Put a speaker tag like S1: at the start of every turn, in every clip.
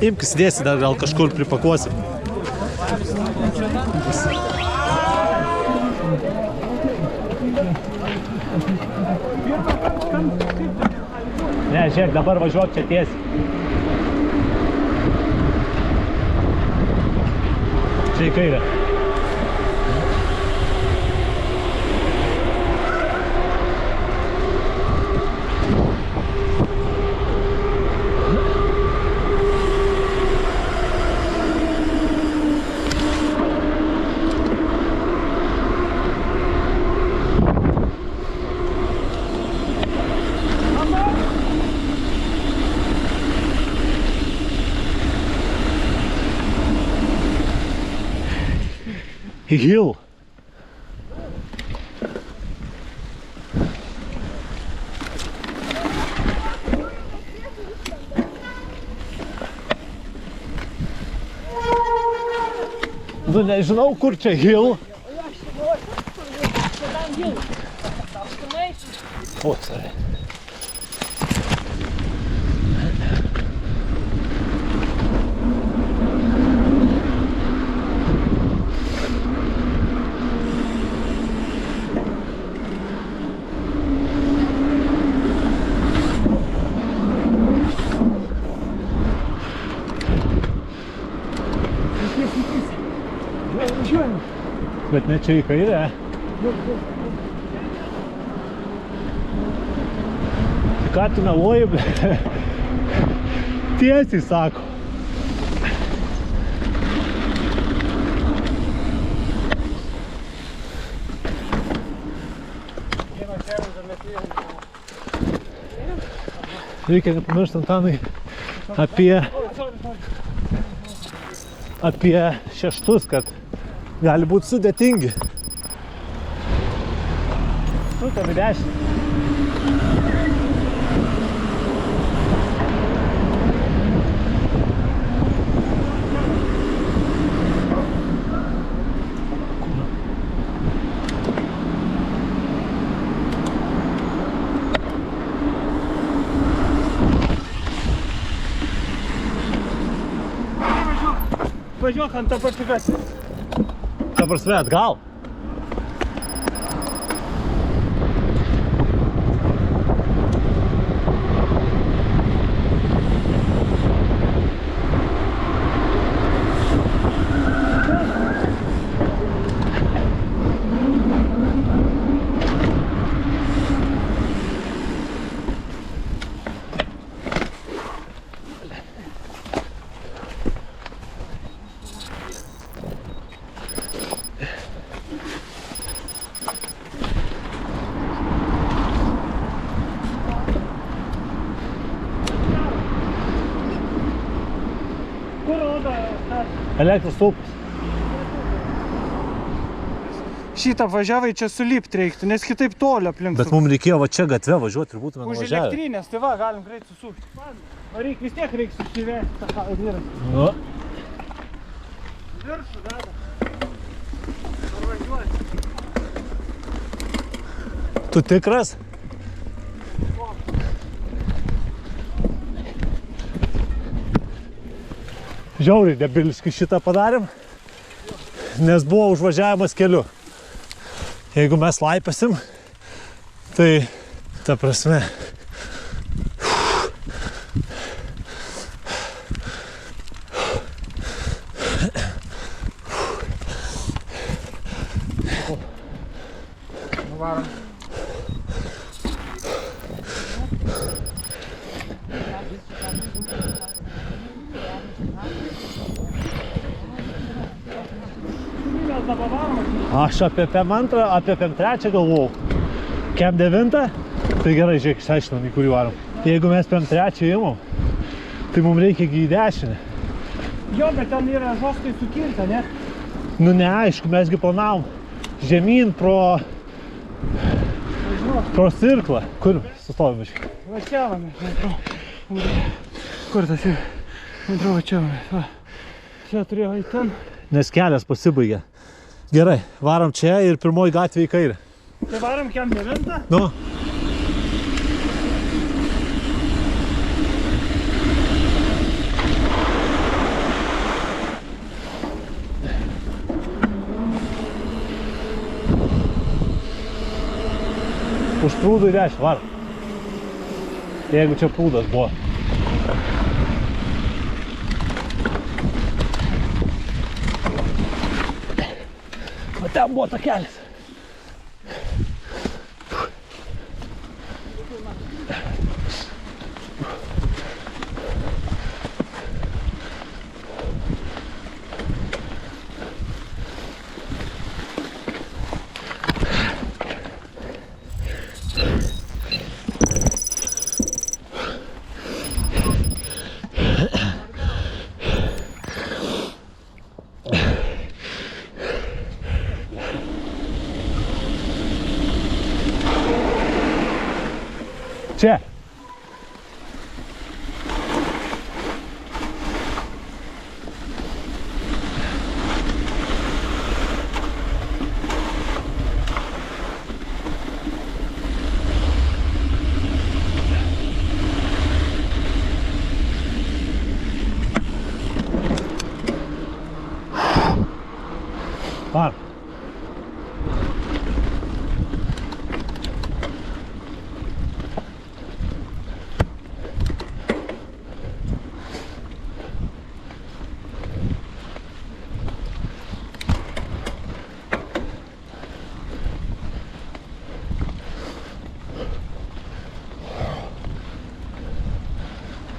S1: Imkis dėsi, dar gal kažkur pripakuosim. Ne, žiūrėk, dabar važiuok čia tiesi. Čia į kairę. Hill. Nu, nežinau, kur čia Hill. O, sorry. Bet ne čia į kairę. Ką tu meluoji, tiesiai sako. Reikia nepamiršti, Antanai, apie šeštus, kad gali būti sudėtingi. Sukam į 10.
S2: Važiuok ant to pačiu gatvę.
S1: Ta prasme, atgal. Elektros stulpas.
S2: Šitą važiavai čia sulipt reiktų, nes kitaip toli aplink.
S1: Bet mums reikėjo va čia gatvę važiuoti ir būtume
S2: už
S1: nuvažiavę.
S2: elektrinės, tai va, galim greit susukti. Varyk, vis tiek reiks susivesti tą dviratį.
S1: Nu.
S2: Viršų dada. Ar važiuoti?
S1: Tu tikras? Žiauriai debiliškai šitą padarėm, nes buvo užvažiavimas keliu. Jeigu mes laipasim, tai ta prasme.
S2: Nuvarom.
S1: Aš apie PM2, apie PM3 galvojau. KM9, tai gerai, žiūrėk, išsiaiškinom, į kurį varom. Jeigu mes PM3 imam, tai mums reikia į dešinę.
S2: Jo, bet ten yra žostai sukirta, ne?
S1: Nu neaišku, mesgi planavom žemyn pro cirklą. Kur sustovim biškai?
S2: Va čia vamės, kur tas yra? Va čia vamės, va. Čia turėjo į ten.
S1: Nes kelias pasibaigė. Gerai, varom čia ir pirmoji gatvė į kairę.
S2: Tai varom KM9?
S1: Nu. Prūdų į dešinę, var. Jeigu čia prūdas buvo. O ten buvo takelis. Čia. Var.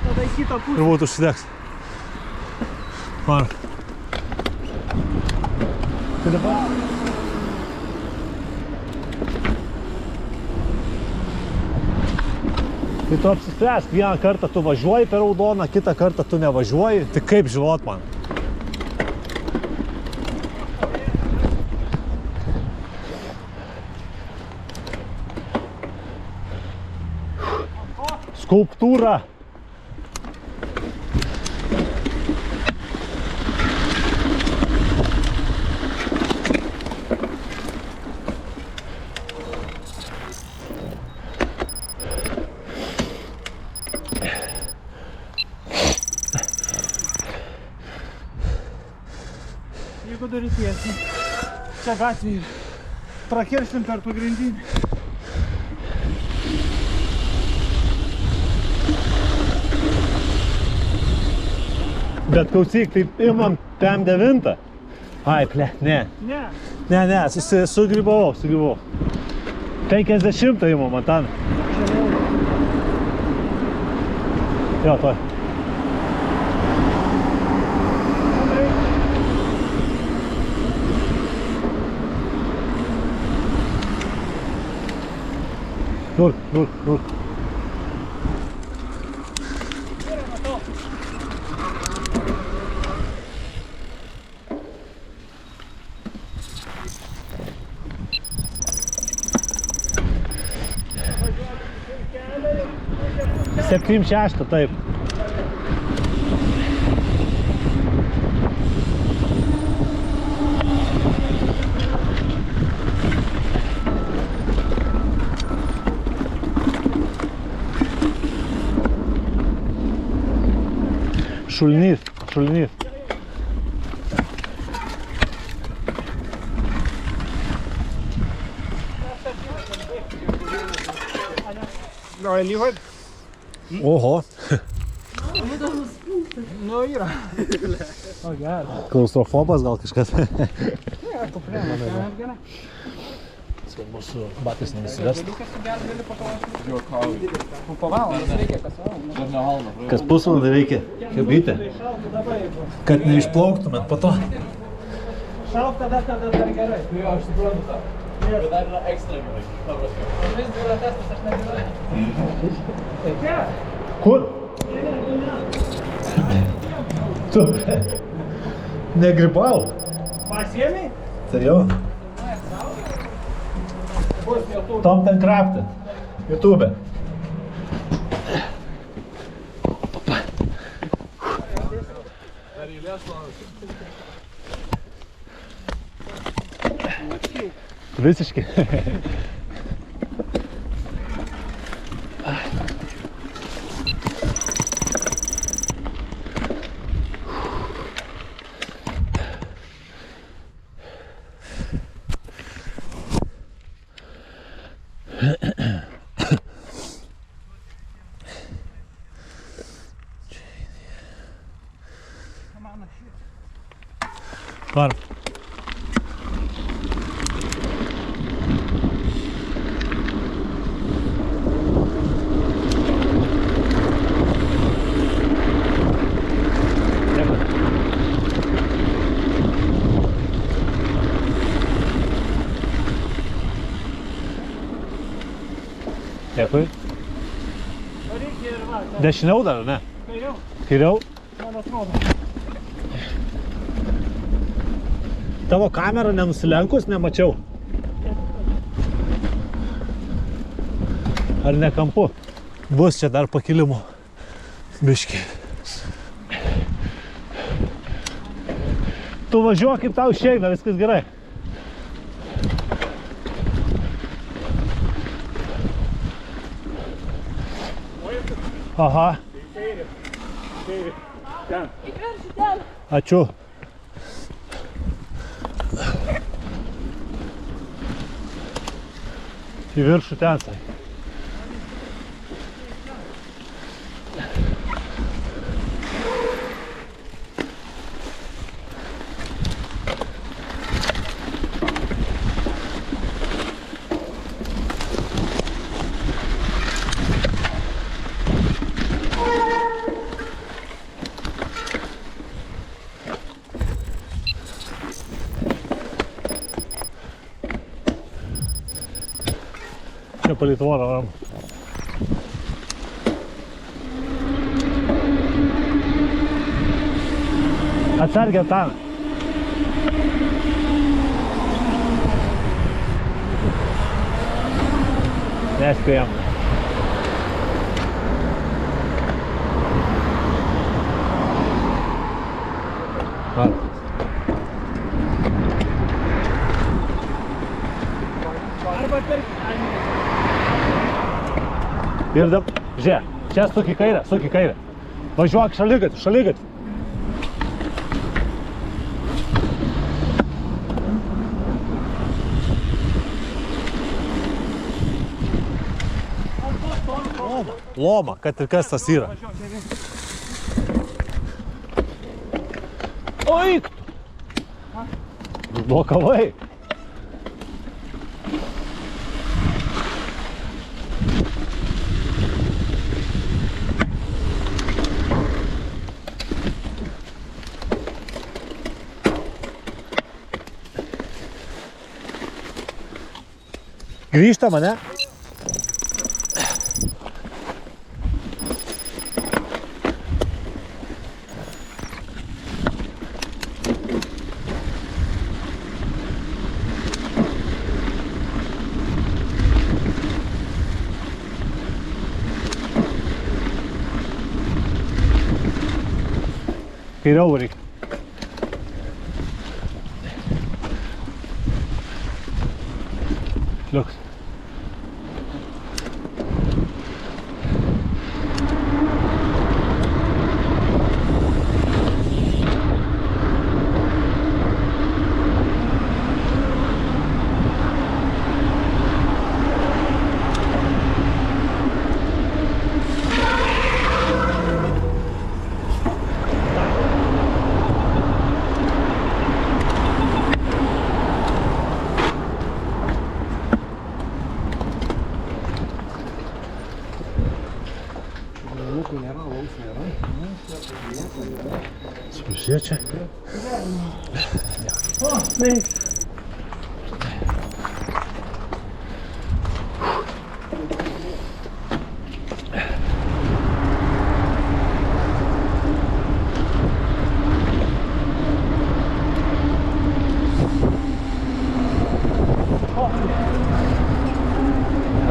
S2: Tada į kitą pusę.
S1: Turbūt užsidegs. Var. Tai dabar. Tai tu apsispręsk, vieną kartą tu važiuoji per raudoną, kitą kartą tu nevažiuoji. Tai kaip žinot man? Skulptūra.
S2: Jeigu dar įtiesim, čia gatvėje prakirsim per pagrindinį.
S1: Bet klausyk, taip imam PM9. Ai, ple, ne.
S2: Ne.
S1: Ne, sugribavau. 50 imam, Antanai. Jo, toj. Nur. Septym šeštą, taip. Šulinys.
S2: Gal lygiai?
S1: Oho.
S2: Nu, yra. O, geras.
S1: Klaustrofobas gal kažkas.
S2: Ne, problema. Gerai.
S1: Mūsų batais neįsivest.
S2: Po valandos reikia kas valandą.
S1: Kas pusvalandį reikia hebrytę, kad neišplauktumėt po to.
S2: Šalk tada dar gerai.
S3: Jo, aš suprantu tą. Bet dar yra ekstra gerai.
S2: Vis dvira testas aš negerai. Tai čia?
S1: Kur? Tu negribau.
S2: Pasiėmei?
S1: Tai jo. Tom ten kraftin. YouTube. Visiškai. Varom. Dėkui.
S2: Varyk ir va.
S1: Dešiniau dar, ne?
S2: Kairiau.
S1: Kairiau.
S2: Man atrodo.
S1: Tavo kamera nenusilenkus, nemačiau. Ar ne kampu? Bus čia dar pakilimų. Biški. Tu važiuok, kaip tau išeina, viskas gerai. Aha.
S2: Kairį. Kairį. Ten.
S4: Įviršiu ten.
S1: Ačiū. Į viršų ten, sai. Čia palei tvorą varom. Atsargiai Antaną. Nespėjom. Va.
S2: Arba per...
S1: Ir dabar, žiūrėk, čia suk į kairę. Važiuok šaligatviu, šaligatviu. Loma, kad ir kas tas yra. Oik tu! Blokavai. Grįžtam, ane? Kairiau varyk. Liuks. Žiūrėk čia.
S2: O, tai.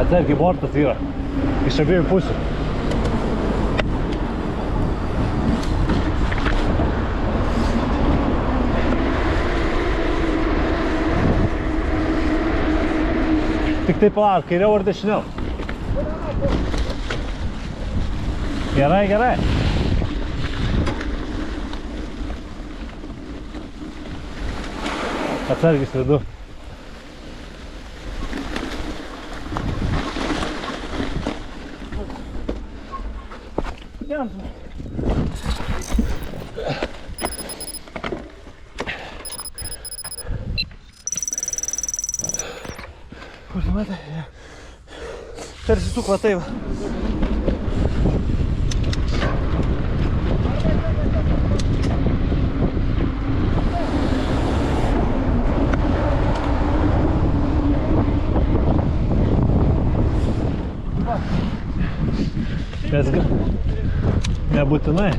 S1: Atsargiai bortas yra. Iš abiejų pusių. Tik tai palauk, kairiau ar dešiniau? Gerai, gerai. Atsargiai slidu.
S2: Ten. persisuk va tai va.
S1: Mes nebūtinai.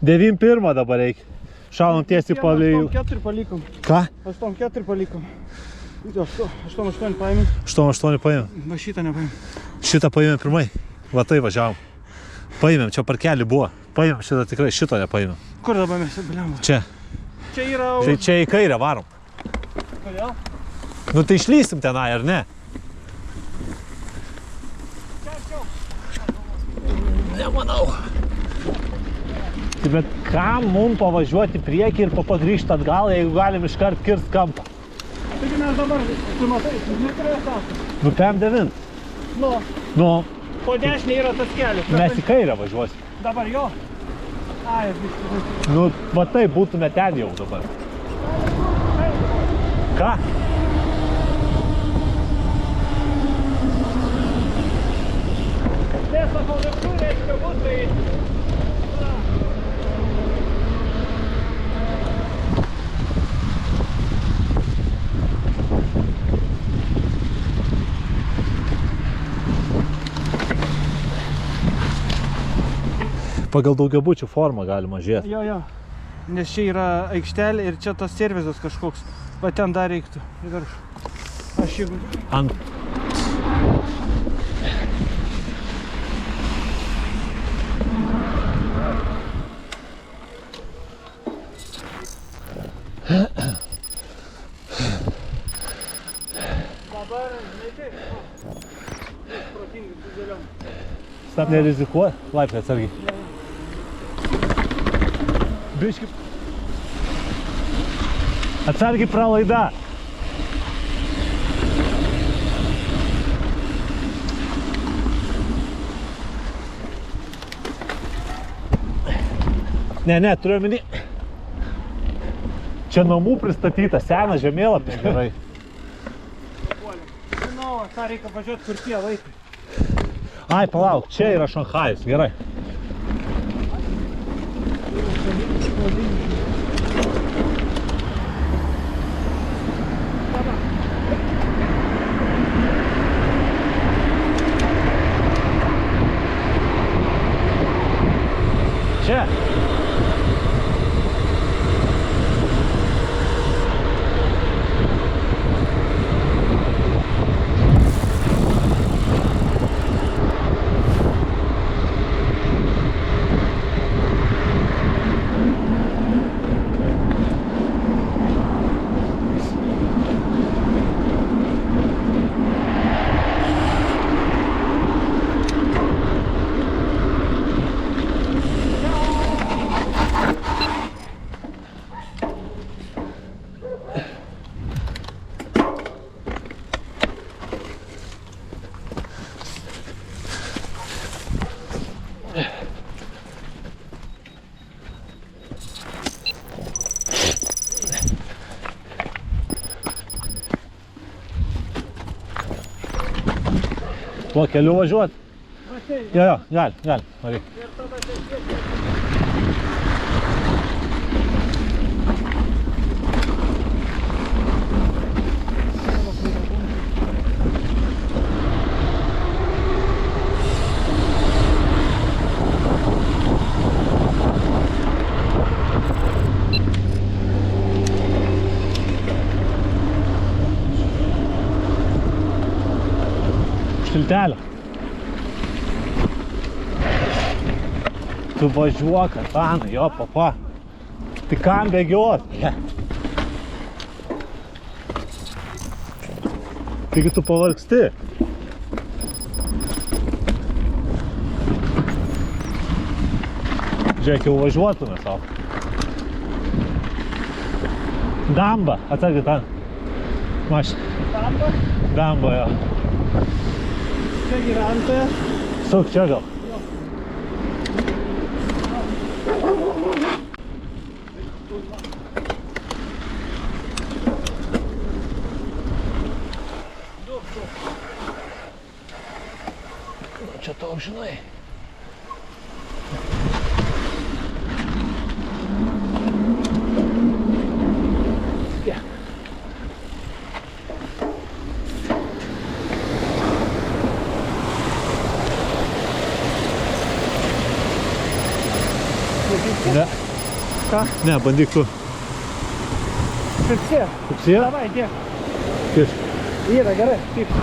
S1: Devin pirmą dabar reikia. Šaunam tiesiai palei...
S2: 8-4 palikom.
S1: Ką?
S2: 8-4 palikom. 8-8 paėmėm.
S1: 8-8 paėmėm.
S2: Va šitą nepaėmėm.
S1: Šitą paėmėm pirmai. Va tai važiavom. Paėmėm, čia parkelį buvo. Paėmėm šitą tikrai, šito nepaėmėm.
S2: Kur dabar mes bliam?
S1: Čia.
S2: Čia yra...
S1: Tai čia į kairę varom.
S2: Kodėl?
S1: Nu tai išlysim tenai, ar ne? Nemanau. Bet kam mums pavažiuoti priekį ir po to grįžti atgal, jeigu galim iškart kirst kampą?
S2: Taigi mes dabar, tu matai, neturėjo sąsą.
S1: Nu, PM9. Nu,
S2: Po dešinė yra tas kelias.
S1: mes į kairę važiuosim.
S2: Dabar jo. Ai, viskas.
S1: Nu, va taip, būtume ten jau dabar. Ką?
S2: Nesakau, kažkur reiškia būt, tai...
S1: Pagal daugiabučių formą galima žiūrėti.
S2: Jo. Nes čia yra aikštelė ir čia tas servizas kažkoks. Va ten dar reiktų. Į viršų. Aš jeigu...
S1: Ant...
S2: Dabar, žinai, protingai sudėliom.
S1: Stop, nerizikuoji. Laiptai atsargiai. Biški. Atsargiai pralaida. Ne, turiu omeny. Čia namų pristatyta, senas žemėlapis. Gerai.
S2: Žinau, tą reikia važiuoti, kur tie vaikai.
S1: Ai, palauk, čia yra Šanchajus, gerai. Čia. Tuo keliu važiuot? Jo, gali, varyk. Šiltelio. Tu važiuok, Antanai, jo, papa. Tai kam bėgiot? Taigi tu pavargsti. Žiūrėk, jau važiuotume savo. Damba, atsargiai ten. Mašina.
S2: Damba?
S1: Damba, jo.
S2: Čia gyventoja.
S1: Suk, čia gal. Čia tau žinai. Ne.
S2: Ką?
S1: Ne, bandyk tu.
S2: Pirksė.
S1: Kupsija?
S2: Davai, dėk.
S1: Kiš.
S2: Yra, gerai. Taip.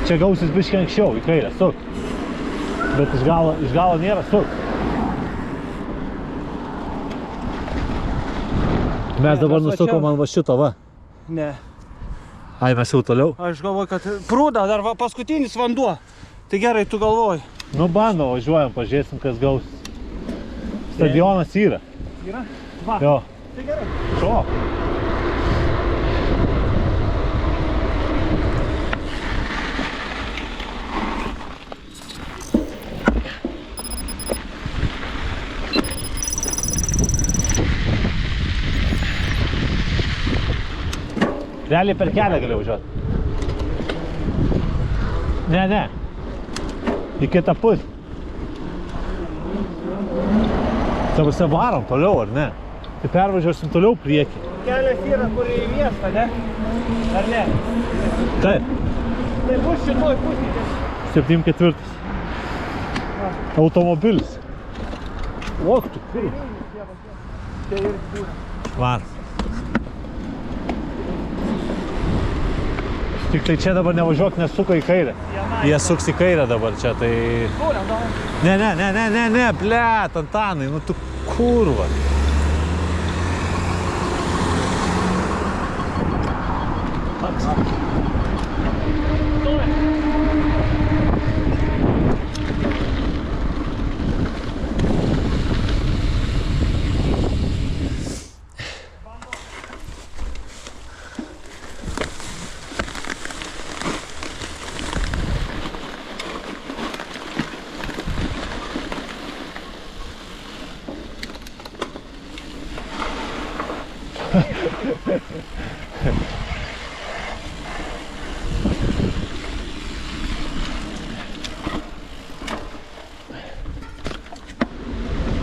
S1: Čia gausis biškį anksčiau, į kairę, suk. Bet iš galo nėra, suk. Mes dabar nusukom man va šito, va.
S2: Ne.
S1: Ai, mes jau toliau.
S2: Aš galvoju, kad prūda, dar va paskutinis vanduo. Tai gerai, tu galvoji.
S1: Nu, bando, važiuojam, pažiūrėsim, kas gausis. Stadionas yra.
S2: Yra? Va.
S1: Jo.
S2: Tai gerai.
S1: Šo. Realiai per kelią gali važiuoti. Ne. Į kitą pusę. Tavuose varom toliau, ar ne? Tai pervažiuosim toliau priekį.
S2: Kelias yra, kur į miestą, ne? Ar ne?
S1: Taip.
S2: Tai bus šitoj pusėje.
S1: 7-4. Automobilis. Ok, tu kur?
S2: Tai ir būna.
S1: Var. Tik tai čia dabar nevažiuok, nes suka į kairę. Jie suks į kairę dabar čia, tai...
S2: Kūrėm, davai.
S1: Ne, blet, Antanai, nu tu kurva.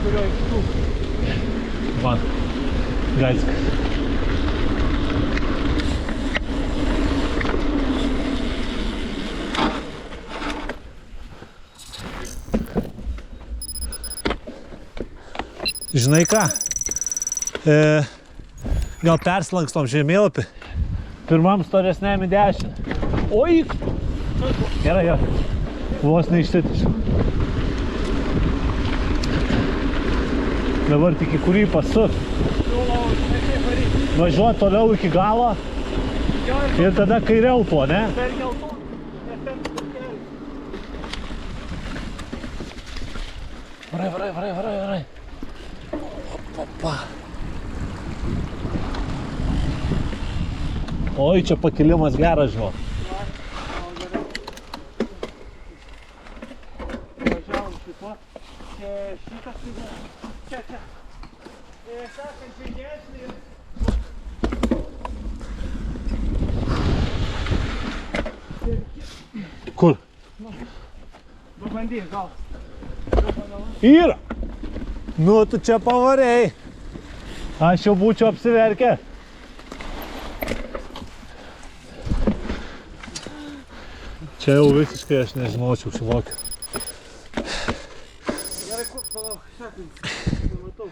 S2: Kurio iš tų?
S1: Man. Gaiskas. Žinai ką? Gal perslankstom žemėlapį? Pirmam storesniam į dešinę. Oi! Gerai. Vos neišsitišiu. Dabar tik į kurį pasuk. Važiuot toliau iki galo. Ir tada kairiau tuo, ne?
S2: Per geltoną. Nes ten kelias.
S1: Varai. Opa. Oi, čia pakilimas geras, žinau.
S2: Važiavom šito. Šitas yra. Čia. Sakant, žydėsnį ir...
S1: Kur?
S2: Pabandyk, gal.
S1: Yra! Nu, tu čia pavarėjai. Aš jau būčiau apsiverkę. Čia jau visiškai aš nežinočiau šilokio.
S2: Gerai, palauk, sekundę, nematau.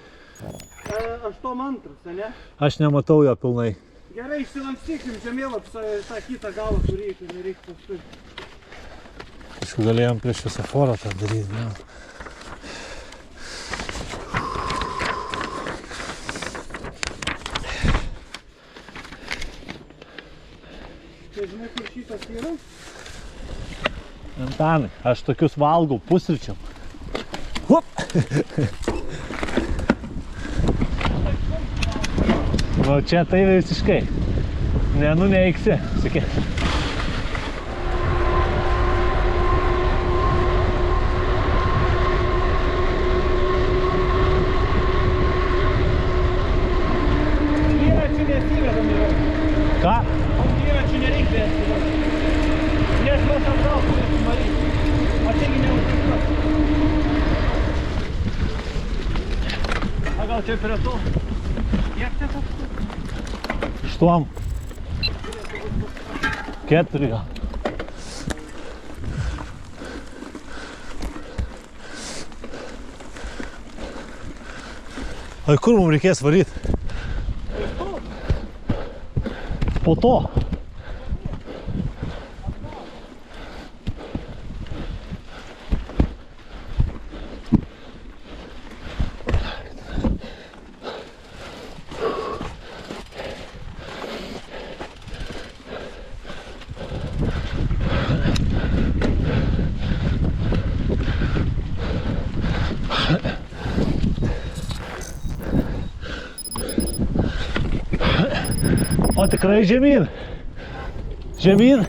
S2: 8-2, ne?
S1: Aš nematau jo pilnai.
S2: Gerai, išsilankstykim žemėlapį tą kitą galą, kurį nereikia paskui.
S1: Aišku, galėjom prieš šviesoforą tą daryti. Ne?
S2: Tai žinai, kur šitas yra?
S1: Antanai, aš tokius valgau pusryčiam. Hup! Nu, čia tai visiškai. Nenuneiksi, sakė.
S2: Dviračių nesivedam yra.
S1: Ką?
S2: Dviračių nereikia vesti. Nes mes atgal turėsim varyti. Atsigi neužtikras. A gal čia prie to? Kiek čia toks?
S1: 8. 4 gal. Ai, kur mums reikės varyti? Po to. O tikrai žemyn. Žemyn.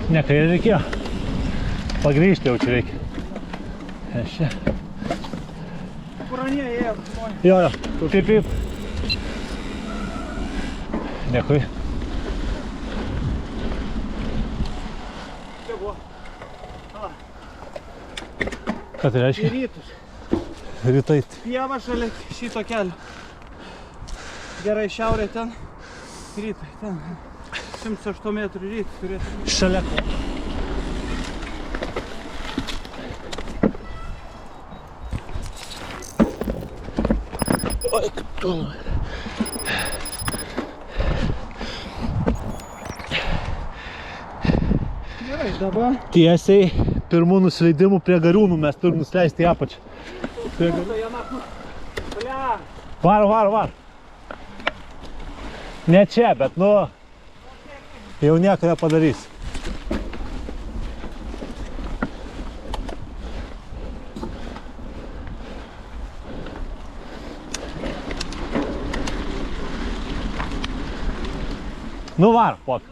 S1: Ne, kai reikėjo. Pagrįžti jau čia reikia. Aš čia.
S2: Kur anie ėjo?
S1: Jo, jo. Pip, pip. Dėkui.
S2: Čia buvo.
S1: Ką tai reiškia?
S2: Į rytus.
S1: Rytai.
S2: Pieva šalia šito kelio. Gerai, šiaurė ten. Rytai ten. 108 metrų rytai turėtų.
S1: Šalia. Oi, kaip tu.
S2: Gerai, dabar.
S1: Tiesiai pirmų nusileidimų prie Gariūnų mes turim nusileisti į apačią. Var. Ne čia, bet nu, jau nieko nepadarys. Nu var, pot.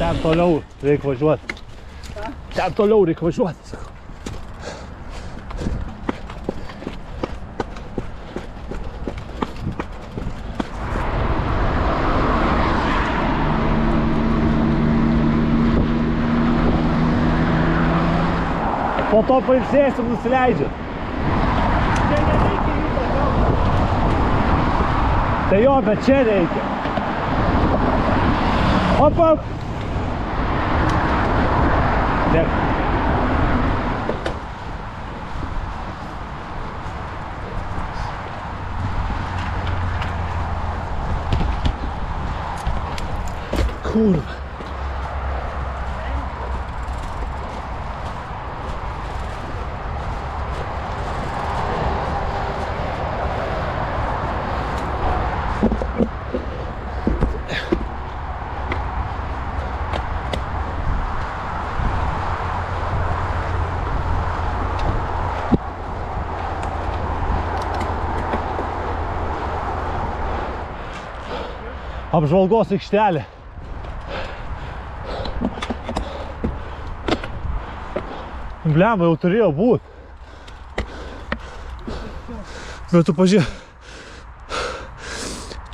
S1: Ten toliau reikia važiuoti. Ten toliau reikia važiuoti, sakau. Po to pailsėsim, nusileidžiat.
S2: Čia nereikia ryto kalbą.
S1: Tai jo, bet čia reikia. Op. Dėkui. apžvalgos aikštelė. Blemba, jau turėjo būt. Bet tu pažiūrėk,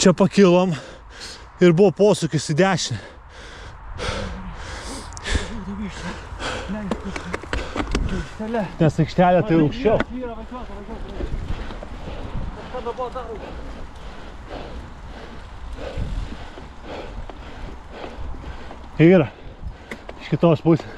S1: čia pakilom ir buvo posūkis į dešinę. Nes aikštelė tai aukščiau. Yra, iš kitos pusės.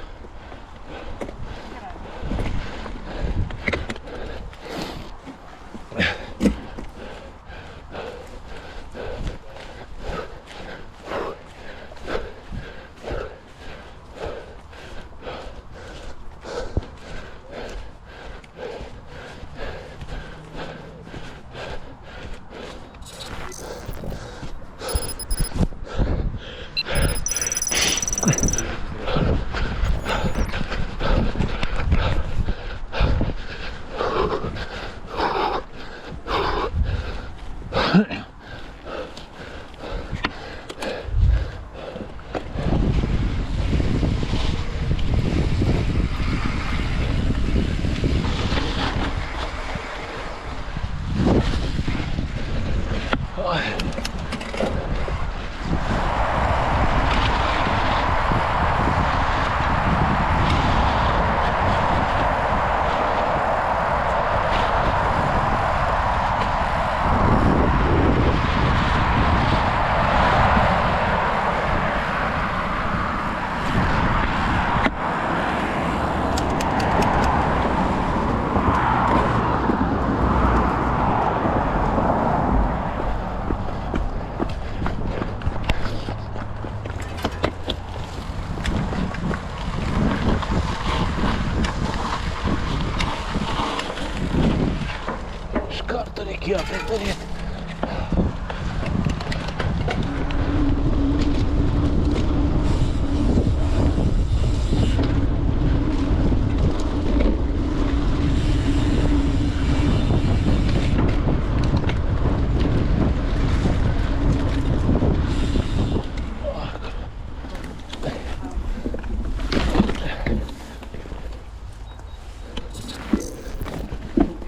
S1: Reikėjo tai daryti.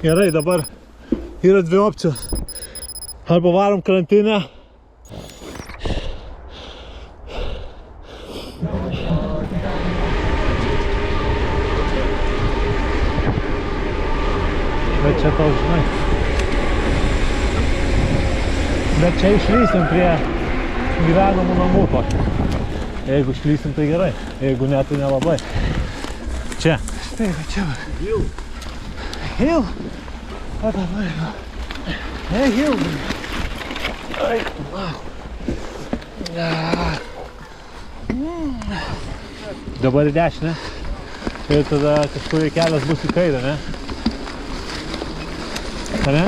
S1: Gerai, dabar yra dvi opcijos. Arba varom krantinę. Bet čia tau žinai. Bet čia išlysim prie gyvenamų namų tokį. Jeigu išlysim, tai gerai. Jeigu ne, tai nelabai. Čia.
S2: Taip, čia va. Hill? O dabar, hey, Hill. Ai, wow.
S1: Dabar į dešinę. Ir tada kažkur kelias bus į kairę, ne? Ar ne?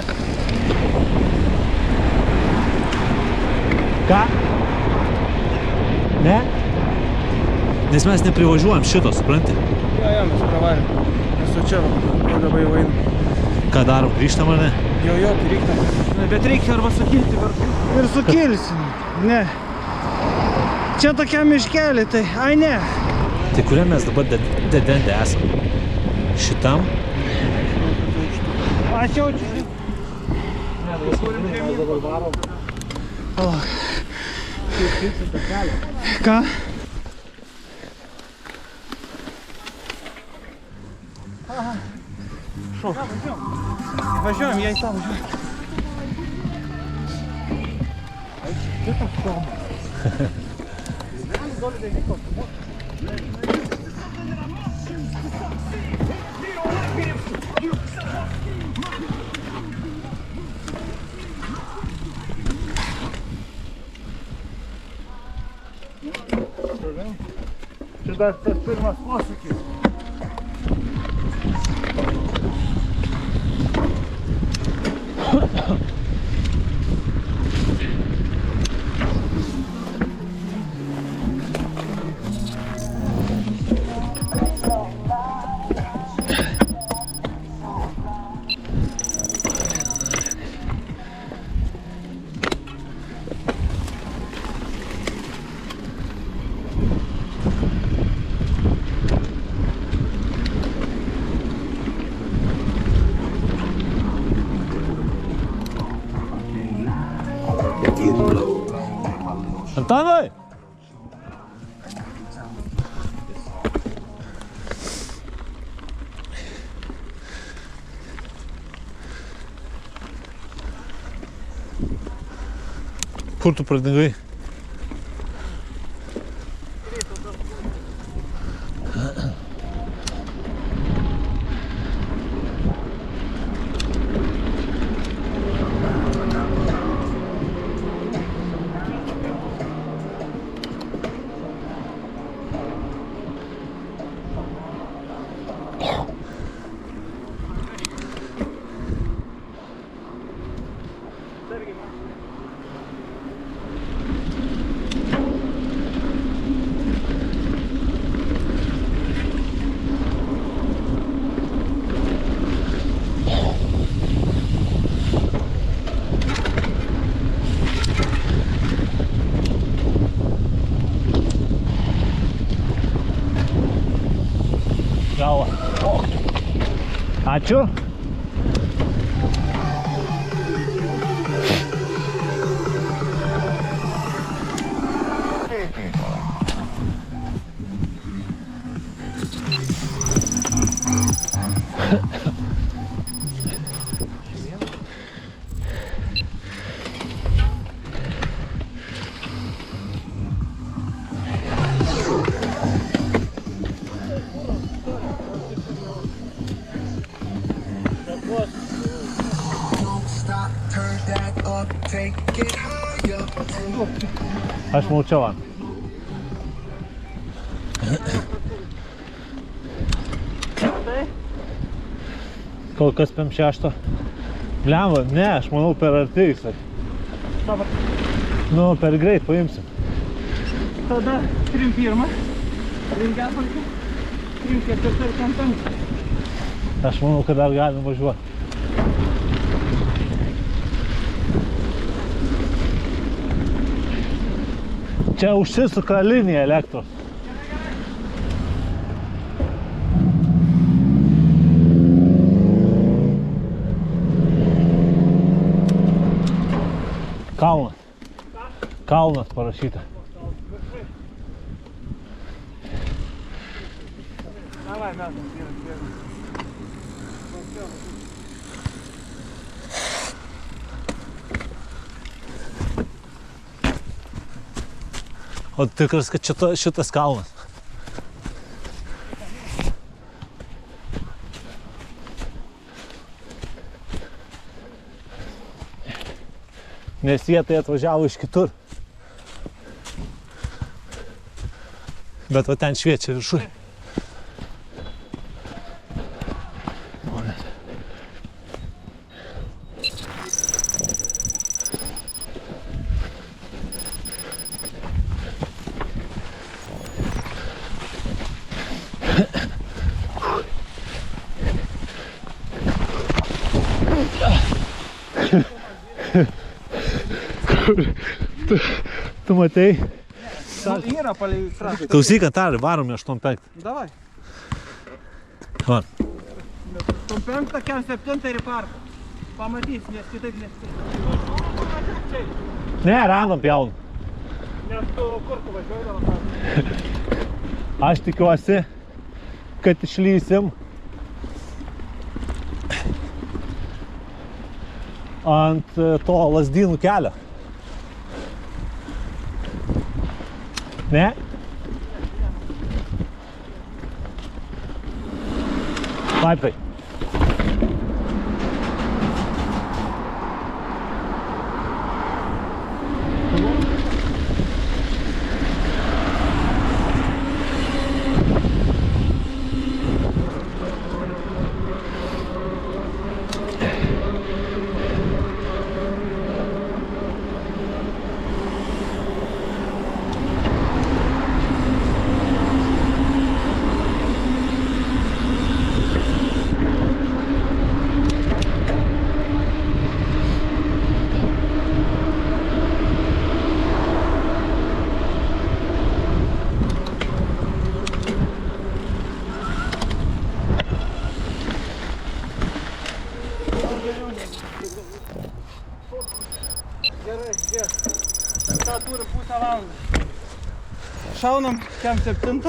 S1: Ką? Ne? Nes mes neprivažiuojam šito, supranti?
S2: Jo, mes pravarėm. Mes jau čia dabar jau einam.
S1: Ką darom, grįžtam ar ne?
S2: Jo, tai reikia. Bet reikia arba sukilti kartu. Ir sukilsim. Ne. Čia tokia miškelė, tai... Ai, ne.
S1: Tai kuriam mes dabar dedendė esam? Šitam?
S2: Aš jau čia. Mes dabar varom. Palauk. Ką? Aha. Šok. Važiuojam, jei tą važiuojam. Kitas šomas. Čia dar tas pirmas posūkis.
S1: Antanai! Kur tu pradingai? Bravo. Ačiū. Aš maučiau ant. Kol kas 5-6. Blemba, ne, aš manau per arti jis. Nu, per greit paimsim.
S2: Tada 3-1, 3-4, 3-4 ir 5.
S1: Aš manau, kad dar galim važiuoti. Čia užsisuka linija elektros. Kalnas. Kalnas parašyta.
S2: Davai, metam, vyras.
S1: O tikras, kad šitas kalnas. Nes jie tai atvažiavo iš kitur. Bet va ten šviečia viršui. Tu matei?
S2: Yra palei trasą.
S1: Klausyk, Antarį, varom 8-5.
S2: Davai.
S1: Va.
S2: 8-5, kem 7 ir į parką. Pamatys, nes kitaip nespės.
S1: Ne, random pjaunu.
S2: Nes tu kur tu važiuoji?
S1: Aš tikiuosi, kad išlysim ant to Lazdynų kelio. Ne? Taip.
S2: šaunam kem 7,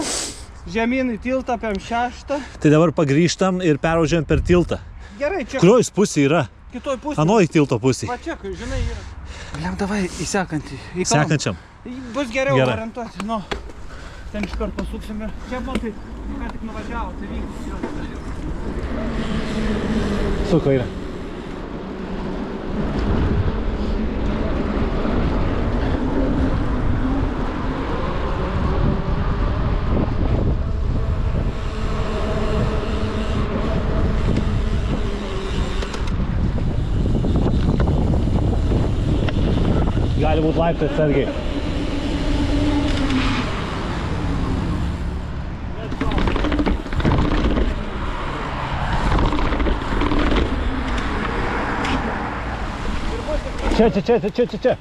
S2: žemyn į tiltą kem 6.
S1: Tai dabar pagrįžtam ir pervažiuojam per tiltą.
S2: Gerai, čia
S1: Kurioj pusė yra?
S2: kitoj pusėje.
S1: Anoj tilto pusė.
S2: Va čia, kai žinai, yra. Liam, davai, į sekantį. Į kalną.
S1: Sekančiam.
S2: Bus geriau
S1: Gerai.
S2: orientuoti. Nu, ten iškart pasuksim ir čia man tai, ką tik nuvažiavo, tai vykti jau.
S1: Su kairė. Gali būt laiptai atsargiai. Čia.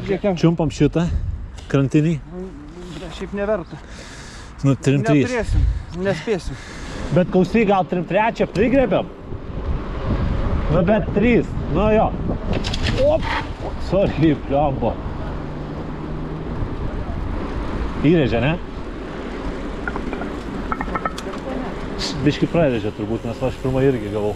S2: Žiūrėkiam,
S1: Čiumpam šitą krantinį.
S2: šiaip neverta.
S1: Nu, 3-3.
S2: Neturėsim, nespėsim.
S1: Bet klausy, gal 3-3 prigrebiam? Nu, bet 3. Nu jo. Op! Sorry, pliombo. Įrėžė, ne? Biškį prarėžė turbūt, nes aš pirmą irgi gavau.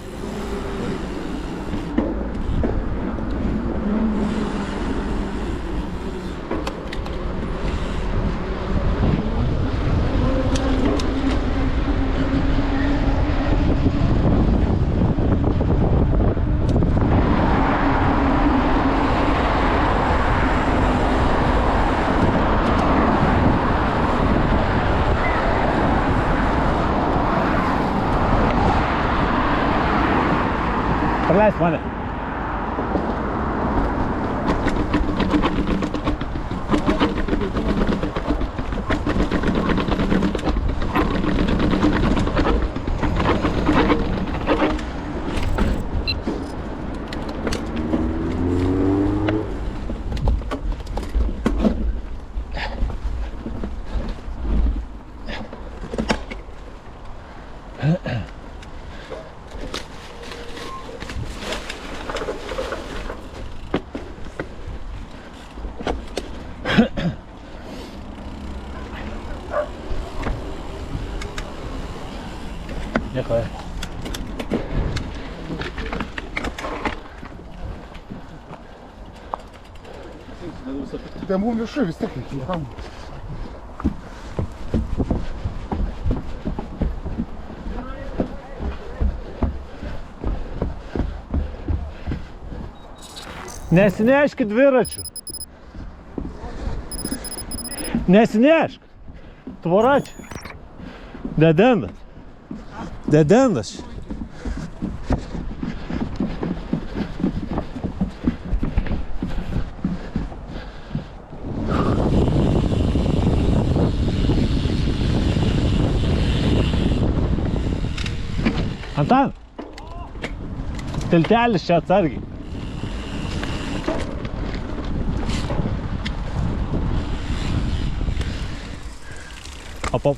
S1: Praleis mane. Dėkui.
S4: Tai mum viršui vis tiek reikia.
S1: Nesineškit dviračių. Nesinešk. Tvora čia. Dedendas. Dedendas. Antan, tiltelis čia atsargiai. Op.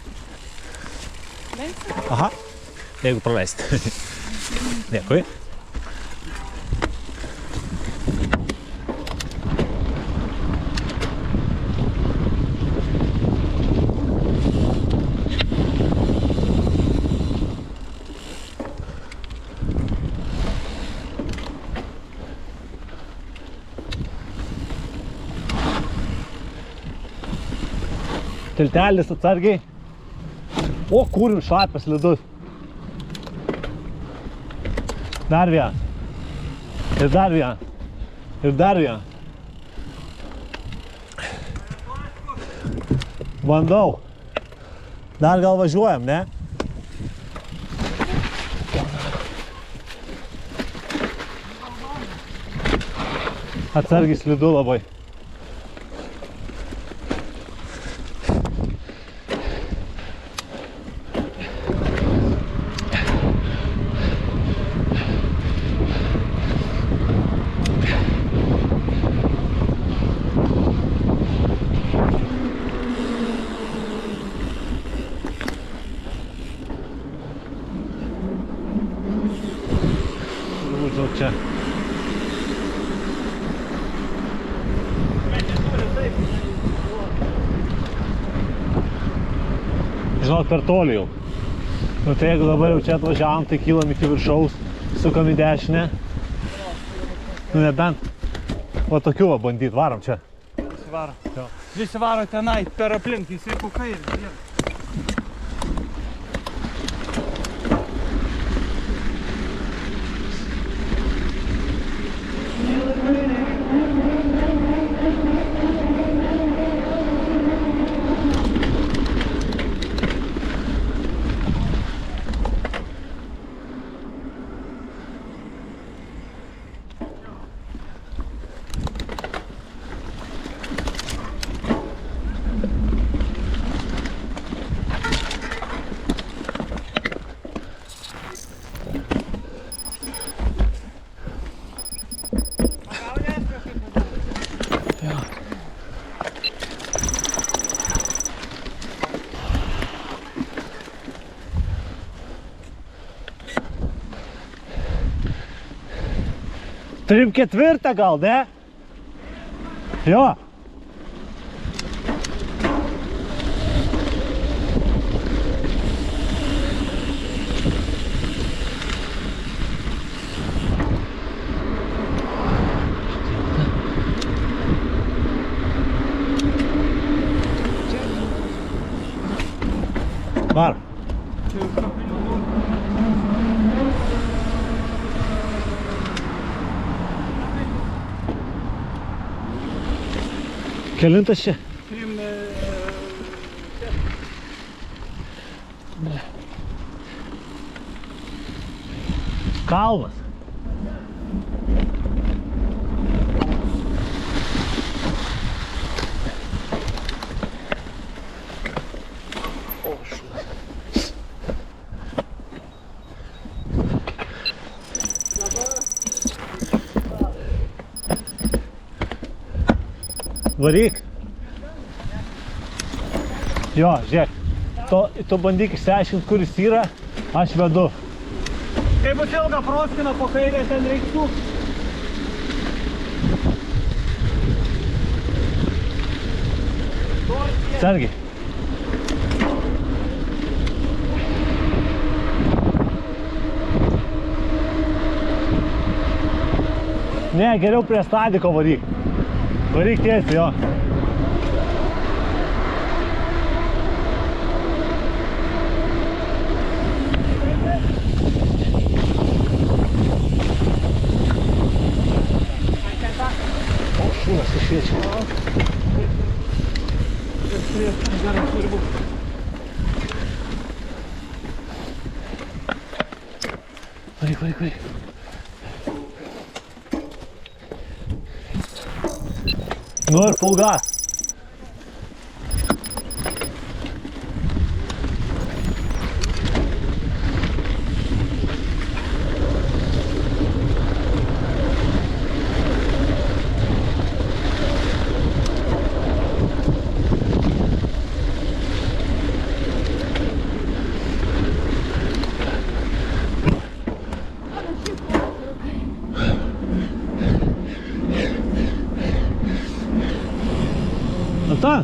S1: Aha, jeigu praleisti. Dėkui. Tiltelis atsargiai. O, kur šlapias lidus. Dar vieną. Ir dar vieną. Ir dar vieną. Bandau. Dar gal važiuojam, ne? Atsargiai slidu labai. maždaug čia. Žinot, per toli jau. Nu tai jeigu dabar jau čia atvažiavom, tai kylam iki viršaus, sukam į dešinę. Nu nebent, va tokių va bandyt, varom čia.
S2: Visi varo. Visi varo tenai, per aplink, jis reikia kairį.
S1: Turim ketvirtą gal, ne? Jo. Var. Kelintas čia? Kalnas. Varyk. Jo, žiūrėk. Tu bandyk išsiaiškinti, kur jis yra, aš vedu.
S2: Kai bus ilga proskina po kairę, ten reiktų.
S1: Sergiai. Ne, geriau prie stadiko varyk. Varyk tiesiai, jo. O, šūnas išviečia. Varyk, varyk, varyk. Nu ir full gas. Tá?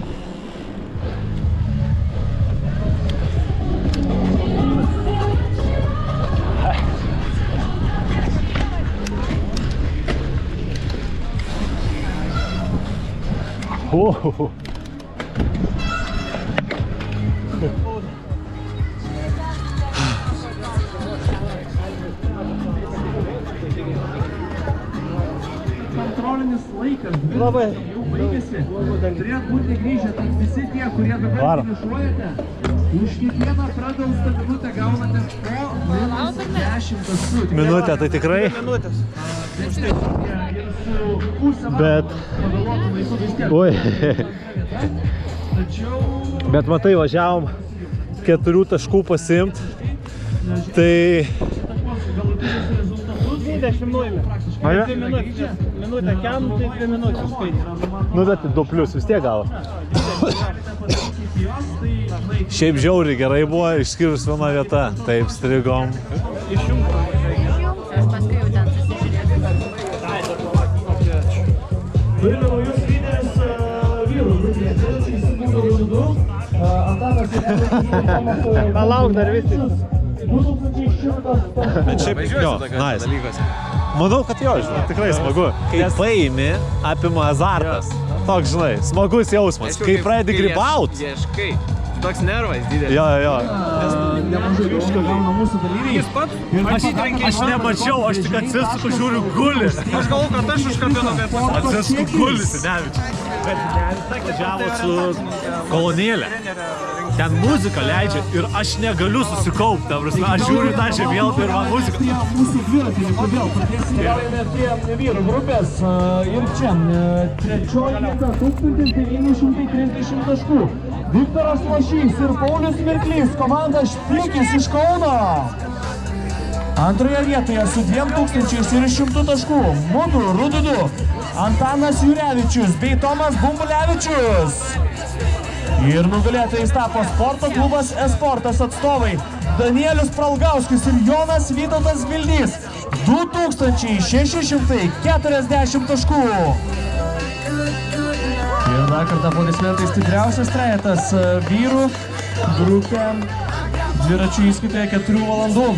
S1: Oh.
S5: Kontrolinis laikas
S2: Labai.
S5: jau baigėsi. Turėtų būti grįžę, tai visi tie, kurie dabar finišuojate, už kiekvieną pradalstą minutę gaunate po -10 taškų.
S1: Minutę, tai tikrai.
S2: Minutės.
S1: Bet... Oi. Bet matai, važiavom 4 taškų pasiimt. Tai...
S2: 20 nuėmė. 2 minutės. Minutę kem, tai 2 minutės skaitė.
S1: Nu, bet 2 plius vis tiek gavo. Šiaip žiauriai gerai buvo, išskyrus viena vieta. Taip, strigom.
S6: Išjungtas, paskui jau ten susižiūrėjom.
S5: Turime naujus lyderius vyrų grupėje. Dviračiai įsikūrė Rudu. Antanas ir
S1: Palauk dar visi.
S5: 2100.
S1: Bet šiaip jo, nice. Manau, kad jo, žinai, tikrai smagu. Kai paimi, apima azartas. Toks, žinai, smagus jausmas. Kai pradedi grybaut.
S3: Ieškai. Toks nervais didelis.
S1: Jo.
S5: Nemažai taškų gauna mūsų dalyviai.
S2: Jis pats pasitrenkė.
S1: Aš nemačiau, aš tik atsisuku, žiūriu, guli.
S2: Aš galvoju, kad aš užkabinu, bet
S1: Atsisuku, guli, Sinevičius. Bet Sinevičius važiavo su kolonėlė. Ten muzika leidžia ir aš negaliu susikaupti, ta prasme, aš žiūriu tą žemėlapį ir man muzika.
S5: Mūsų dviratininkų vėl keliaujame prie vyrų grupės ir čia trečioji vieta 1930 taškų. Viktoras Lašys ir Paulius Mirklys, komanda Šplikis iš Kauno. Antroje vietoje su 2100 taškų Mudu Rududu, Antanas Jurevičius bei Tomas Bumbulevičius. Ir nugalėtojais tapo sporto klubas Esportas atstovai Danielius Pralgauskis ir Jonas Vytautas Vilnys. 2640 taškų. Ir dar kartą aplodismentai stipriausias trejetas vyrų grupė dviračių įskaitoje 4 valandų.